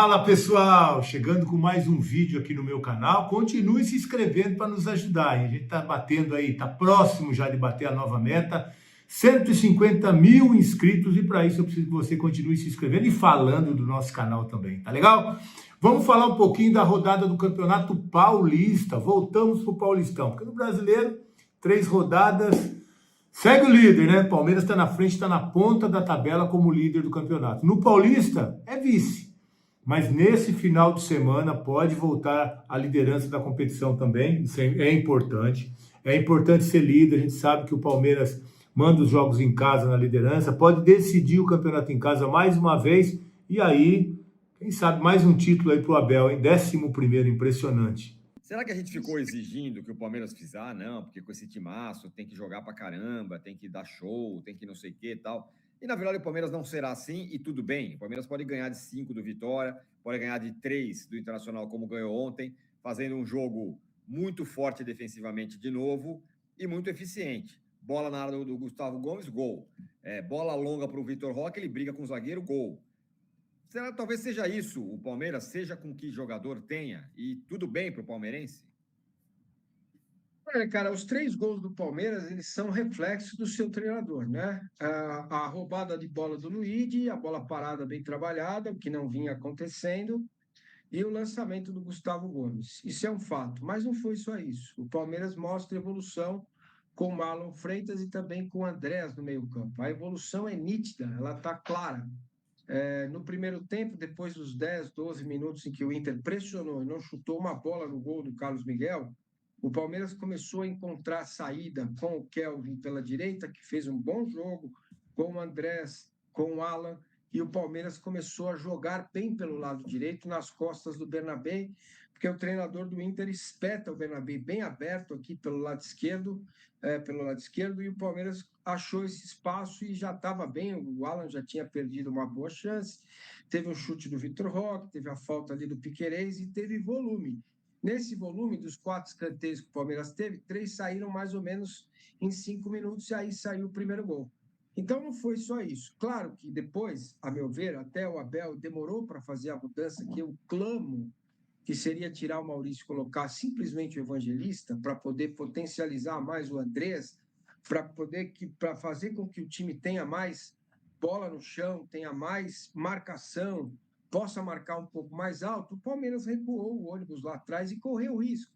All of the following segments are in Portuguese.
Fala pessoal, chegando com mais um vídeo aqui no meu canal. Continue se inscrevendo para nos ajudar. A gente está batendo aí, está próximo já de bater a nova meta, 150 mil inscritos, e para isso eu preciso que você continue se inscrevendo e falando do nosso canal também, tá legal? Vamos falar um pouquinho da rodada do Campeonato Paulista. Voltamos para o Paulistão, porque no Brasileiro, 3 rodadas. Segue o líder, né? Palmeiras está na frente, está na ponta da tabela como líder do campeonato. No Paulista, é vice. Mas nesse final de semana pode voltar à liderança da competição também. Isso é importante. É importante ser líder. A gente sabe que o Palmeiras manda os jogos em casa na liderança, pode decidir o campeonato em casa mais uma vez. E aí, quem sabe, mais um título aí para o Abel, hein? 11º, impressionante. Será que a gente ficou exigindo que o Palmeiras fizesse? Ah, não, porque com esse timaço tem que jogar pra caramba, tem que dar show, tem que não sei o que e tal. E, na verdade, o Palmeiras não será assim e tudo bem. O Palmeiras pode ganhar de 5 do Vitória, pode ganhar de 3 do Internacional, como ganhou ontem, fazendo um jogo muito forte defensivamente de novo e muito eficiente. Bola na área do Gustavo Gomes, gol. Bola longa para o Vitor Roque, ele briga com o zagueiro, gol. Talvez seja isso, o Palmeiras, seja com que jogador tenha, e tudo bem para o palmeirense? Cara, os 3 gols do Palmeiras, eles são reflexo do seu treinador, né? A roubada de bola do Luigi, a bola parada bem trabalhada, o que não vinha acontecendo, e o lançamento do Gustavo Gomes. Isso é um fato, mas não foi só isso. O Palmeiras mostra evolução com o Marlon Freitas e também com o Andrés no meio-campo. A evolução é nítida, ela está clara. No primeiro tempo, depois dos 10, 12 minutos em que o Inter pressionou e não chutou uma bola no gol do Carlos Miguel, o Palmeiras começou a encontrar saída com o Kelvin pela direita, que fez um bom jogo, com o Andrés, com o Alan, e o Palmeiras começou a jogar bem pelo lado direito, nas costas do Bernabé, porque o treinador do Inter espeta o Bernabé bem aberto aqui pelo lado esquerdo, e o Palmeiras achou esse espaço e já estava bem. O Alan já tinha perdido uma boa chance, teve um chute do Vitor Roque, teve a falta ali do Piquerez e teve volume. Nesse volume dos 4 escanteios que o Palmeiras teve, 3 saíram mais ou menos em 5 minutos e aí saiu o primeiro gol. Então não foi só isso. Claro que depois, a meu ver, até o Abel demorou para fazer a mudança que eu clamo, que seria tirar o Maurício e colocar simplesmente o Evangelista para poder potencializar mais o Andrés, para fazer com que o time tenha mais bola no chão, tenha mais marcação, possa marcar um pouco mais alto. O Palmeiras recuou o ônibus lá atrás e correu o risco.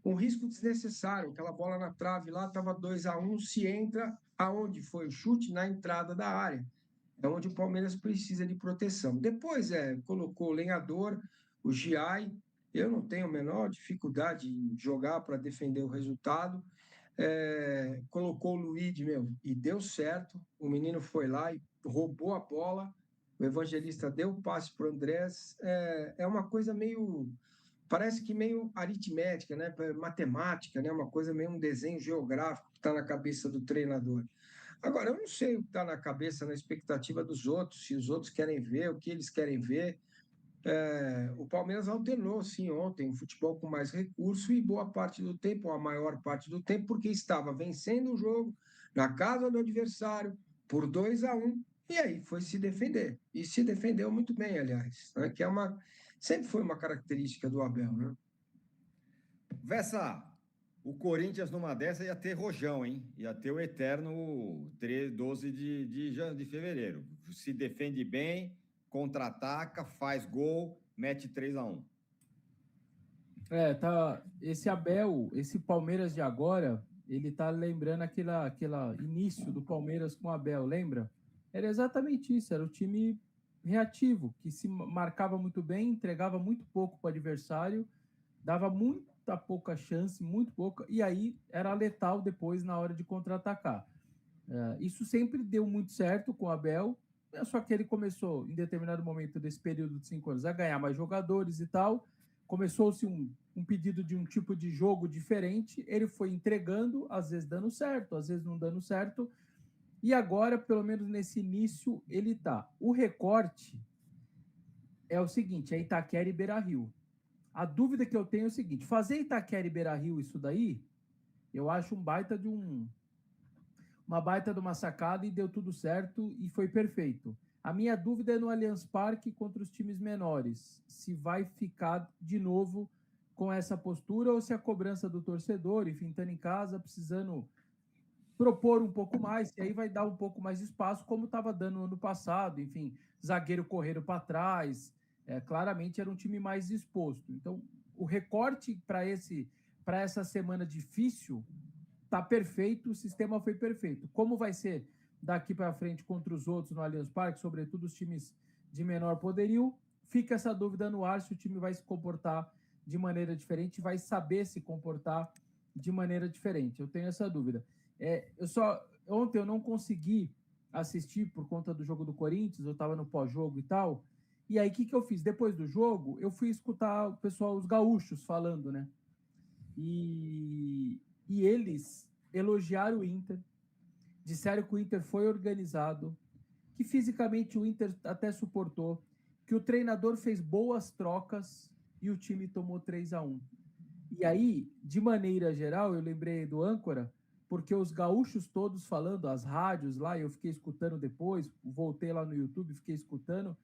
Um risco desnecessário. Aquela bola na trave lá estava 2-1, se entra aonde foi o chute, na entrada da área. É onde o Palmeiras precisa de proteção. Depois colocou o Lenhador, o Giai. Eu não tenho a menor dificuldade em jogar para defender o resultado. Colocou o Luigi, e deu certo. O menino foi lá e roubou a bola. O Evangelista deu o passe para o Andrés. É uma coisa parece que meio aritmética, né? Matemática, né? Uma coisa meio um desenho geográfico que está na cabeça do treinador. Agora, eu não sei o que está na cabeça, na expectativa dos outros, se os outros querem ver, o que eles querem ver. O Palmeiras alternou, sim, ontem, um futebol com mais recurso e boa parte do tempo, a maior parte do tempo, porque estava vencendo o jogo na casa do adversário por 2-1, e aí foi se defender. E se defendeu muito bem, aliás, né? Que sempre foi uma característica do Abel, né? Vessa, o Corinthians numa dessa ia ter rojão, hein? Ia ter o eterno 12 de fevereiro. Se defende bem, contra-ataca, faz gol, mete 3-1. Tá. Esse Abel, esse Palmeiras de agora, ele tá lembrando aquela início do Palmeiras com o Abel, lembra? Era exatamente isso, era o time reativo, que se marcava muito bem, entregava muito pouco para o adversário, dava muita pouca chance, muito pouca, e aí era letal depois na hora de contra-atacar. Isso sempre deu muito certo com o Abel, só que ele começou, em determinado momento desse período de 5 anos, a ganhar mais jogadores e tal. Começou-se um pedido de um tipo de jogo diferente, ele foi entregando, às vezes dando certo, às vezes não dando certo, e agora, pelo menos nesse início, ele tá. O recorte é o seguinte, é Itaquera e Beira-Rio. A dúvida que eu tenho é o seguinte, fazer Itaquera e Beira-Rio isso daí, eu acho uma baita de uma sacada e deu tudo certo e foi perfeito. A minha dúvida é no Allianz Parque contra os times menores. Se vai ficar de novo com essa postura ou se a cobrança do torcedor, enfim, estando em casa, precisando propor um pouco mais, e aí vai dar um pouco mais de espaço, como estava dando no ano passado, enfim, zagueiro correndo para trás, claramente era um time mais exposto. Então, o recorte para essa semana difícil está perfeito, o sistema foi perfeito. Como vai ser daqui para frente contra os outros no Allianz Parque, sobretudo os times de menor poderio, fica essa dúvida no ar se o time vai se comportar de maneira diferente, vai saber se comportar de maneira diferente. Eu tenho essa dúvida. Ontem eu não consegui assistir por conta do jogo do Corinthians, eu estava no pós-jogo e tal. E aí, o que eu fiz? Depois do jogo, eu fui escutar o pessoal, os gaúchos, falando, né? E eles elogiaram o Inter, disseram que o Inter foi organizado, que fisicamente o Inter até suportou, que o treinador fez boas trocas e o time tomou 3-1. E aí, de maneira geral, eu lembrei do âncora, porque os gaúchos todos falando, as rádios lá, eu fiquei escutando depois, voltei lá no YouTube, fiquei escutando,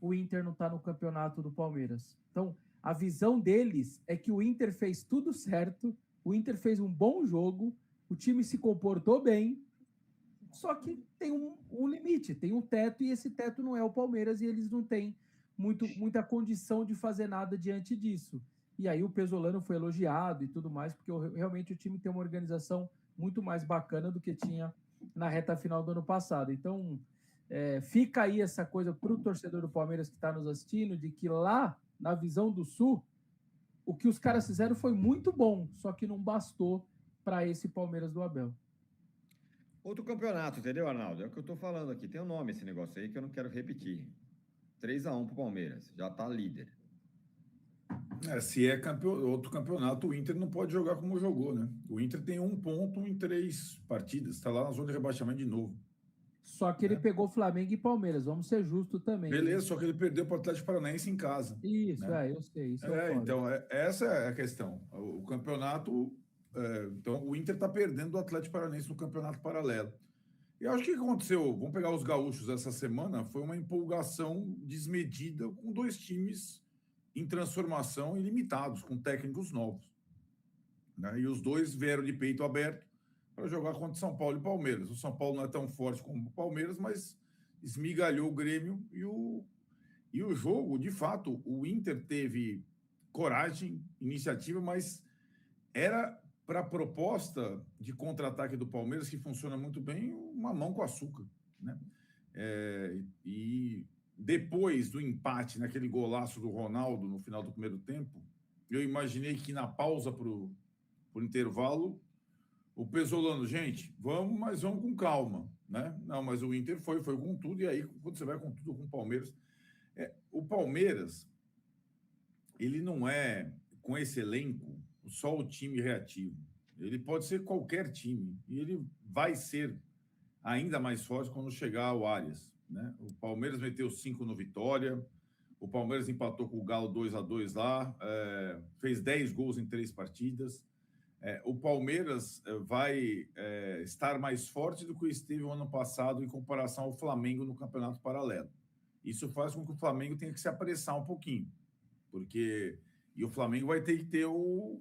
o Inter não está no campeonato do Palmeiras. Então, a visão deles é que o Inter fez tudo certo, o Inter fez um bom jogo, o time se comportou bem, só que tem um limite, tem um teto, e esse teto não é o Palmeiras, e eles não têm muita condição de fazer nada diante disso. E aí o Pesolano foi elogiado e tudo mais, porque realmente o time tem uma organização muito mais bacana do que tinha na reta final do ano passado. Então, fica aí essa coisa para o torcedor do Palmeiras que está nos assistindo, de que lá, na visão do Sul, o que os caras fizeram foi muito bom, só que não bastou para esse Palmeiras do Abel. Outro campeonato, entendeu, Arnaldo? É o que eu tô falando aqui. Tem um nome esse negócio aí que eu não quero repetir. 3-1 pro Palmeiras. Já tá líder. Se é outro campeonato, o Inter não pode jogar como jogou, né? O Inter tem 1 ponto em 3 partidas. Está lá na zona de rebaixamento de novo. Só que ele pegou Flamengo e Palmeiras. Vamos ser justos também. Beleza, só que ele perdeu para o Atlético Paranaense em casa. Isso, né? Eu sei. Isso então, essa é a questão. O campeonato... então, o Inter está perdendo do Atlético Paranaense no campeonato paralelo. E acho que o que aconteceu, vamos pegar os gaúchos essa semana, foi uma empolgação desmedida com 2 times em transformação e limitados, com técnicos novos. Né? E os 2 vieram de peito aberto para jogar contra São Paulo e Palmeiras. O São Paulo não é tão forte como o Palmeiras, mas esmigalhou o Grêmio e o jogo, de fato, o Inter teve coragem, iniciativa, mas era para a proposta de contra-ataque do Palmeiras, que funciona muito bem, uma mão com açúcar. Né? E depois do empate naquele golaço do Ronaldo no final do primeiro tempo, eu imaginei que na pausa para o intervalo, o Pesolano, gente, mas vamos com calma. Né? Não, mas o Inter foi com tudo, e aí quando você vai com tudo com o Palmeiras... o Palmeiras, ele não é, com esse elenco, só o time reativo. Ele pode ser qualquer time, e ele vai ser ainda mais forte quando chegar ao Allianz. Né? O Palmeiras meteu 5 no Vitória, o Palmeiras empatou com o Galo 2-2 lá, fez 10 gols em 3 partidas. O Palmeiras vai estar mais forte do que esteve o ano passado em comparação ao Flamengo no Campeonato Paralelo. Isso faz com que o Flamengo tenha que se apressar um pouquinho, e o Flamengo vai ter que ter o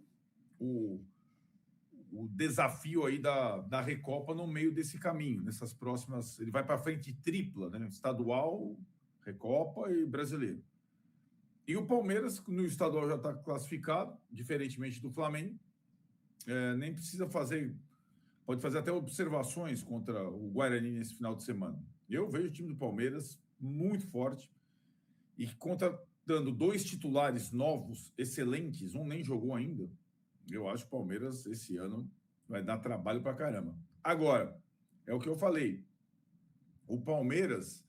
desafio aí da Recopa no meio desse caminho, nessas próximas... Ele vai para frente tripla, né? Estadual, Recopa e Brasileiro. E o Palmeiras, no estadual, já está classificado, diferentemente do Flamengo. Nem precisa fazer... Pode fazer até observações contra o Guarani nesse final de semana. Eu vejo o time do Palmeiras muito forte e contratando 2 titulares novos, excelentes, um nem jogou ainda. Eu acho que o Palmeiras, esse ano, vai dar trabalho para caramba. Agora, é o que eu falei. O Palmeiras,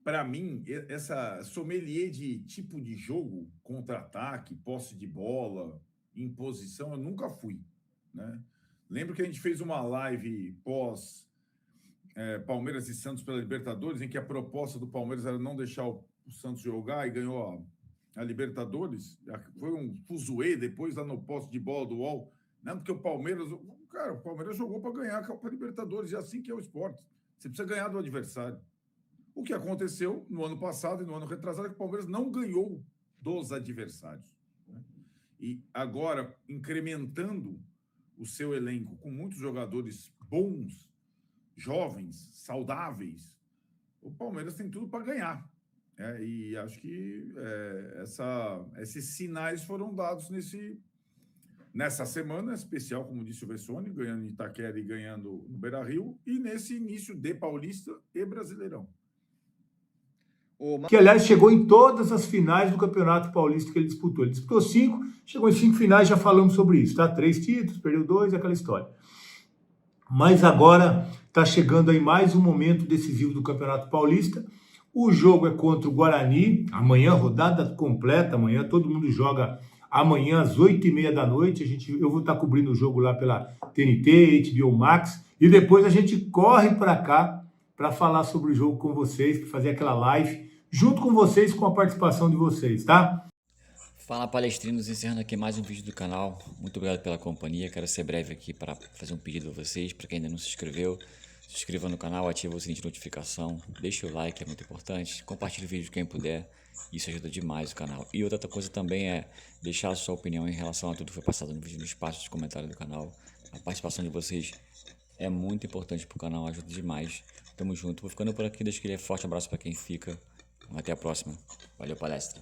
para mim, essa sommelier de tipo de jogo, contra-ataque, posse de bola, imposição, eu nunca fui. Né? Lembro que a gente fez uma live pós Palmeiras e Santos pela Libertadores, em que a proposta do Palmeiras era não deixar o Santos jogar, e ganhou a Libertadores. Foi um fuzuê depois lá no poste de bola do UOL. Não, porque o Palmeiras jogou para ganhar a Copa Libertadores, e assim que é o esporte. Você precisa ganhar do adversário. O que aconteceu no ano passado e no ano retrasado é que o Palmeiras não ganhou dos adversários, né? E agora, incrementando o seu elenco com muitos jogadores bons, jovens, saudáveis, o Palmeiras tem tudo para ganhar. E acho que esses sinais foram dados nessa semana especial, como disse o Vessone, ganhando em Itaquera e ganhando no Beira-Rio, e nesse início de Paulista e Brasileirão. Que, aliás, chegou em todas as finais do Campeonato Paulista que ele disputou. Ele disputou 5, chegou em 5 finais, já falamos sobre isso, tá? 3 títulos, perdeu 2, aquela história. Mas agora está chegando aí mais um momento decisivo do Campeonato Paulista. O jogo é contra o Guarani, amanhã, rodada completa, amanhã todo mundo joga amanhã às 8h30 da noite. Eu vou estar cobrindo o jogo lá pela TNT, HBO Max, e depois a gente corre para cá para falar sobre o jogo com vocês, para fazer aquela live junto com vocês, com a participação de vocês, tá? Fala, palestrinos, encerrando aqui mais um vídeo do canal. Muito obrigado pela companhia. Quero ser breve aqui para fazer um pedido a vocês, para quem ainda não se inscreveu. Se inscreva no canal, ative o sininho de notificação, deixe o like, é muito importante. Compartilhe o vídeo quem puder, isso ajuda demais o canal. E outra coisa também é deixar a sua opinião em relação a tudo que foi passado no vídeo, no espaço de comentário do canal. A participação de vocês é muito importante para o canal, ajuda demais. Tamo junto, vou ficando por aqui, deixo aquele forte abraço para quem fica. Até a próxima. Valeu, palestra.